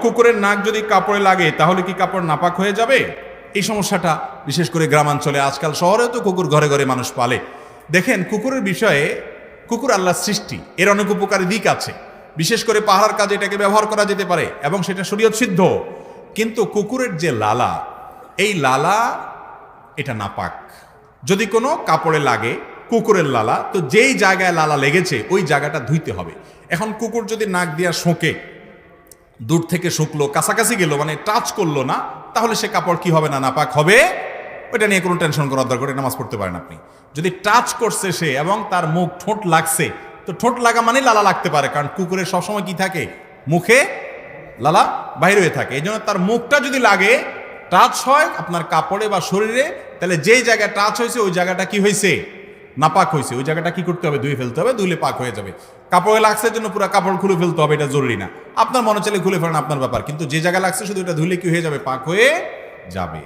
কুকুরের নাক যদি কাপড়ে লাগে তাহলে কি কাপড় নাপাক হয়ে যাবে? এই সমস্যাটা বিশেষ করে গ্রামাঞ্চলে, আজকাল শহরেও তো কুকুর ঘরে ঘরে মানুষ পালে। দেখেন, কুকুরের বিষয়ে, কুকুর আল্লাহর সৃষ্টি, এর অনেক উপকারী দিক আছে। বিশেষ করে পাহারার কাজে এটাকে ব্যবহার করা যেতে পারে এবং সেটা শরীয়ত সিদ্ধ। কিন্তু কুকুরের যে লালা, এই লালা এটা নাপাক। যদি কোনো কাপড়ে লাগে কুকুরের লালা, তো যেই জায়গায় লালা লেগেছে ওই জায়গাটা ধুইতে হবে। এখন কুকুর যদি নাক দিয়া শোঁকে, দূর থেকে শুকলো, কাছাকাছি গেল, মানে টাচ করলো না, তাহলে সে কাপড় কি হবে না? নাপাক হবে। ওইটা নিয়ে কোনো টেনশন করার দরকার, নামাজ পড়তে পারেন আপনি। যদি টাচ করছে সে এবং তার মুখ ঠোঁট লাগছে, তো ঠোঁট লাগা মানে লালা লাগতে পারে, কারণ কুকুরের সবসময় কি থাকে? মুখে লালা বাইরে হয়ে থাকে। এই জন্য তার মুখটা যদি লাগে, টাচ হয় আপনার কাপড়ে বা শরীরে, তাহলে যেই জায়গায় টাচ হয়েছে ওই জায়গাটা কি হয়েছে? নাপাক হয়েছে। ওই জায়গাটা কি করতে হবে? ধুয়ে ফেলতে হবে। ধুলে পাক হয়ে যাবে। কাপড়ে লাগছে জন্য পুরো কাপড় খুলে ফেলতে হবে, এটা জরুরি না। আপনার মনে চাইলে খুলে ফেলেন, আপনার ব্যাপার। কিন্তু যে জায়গায় লাগছে শুধু এটা ধুলে কি হয়ে যাবে? পাক হয়ে যাবে।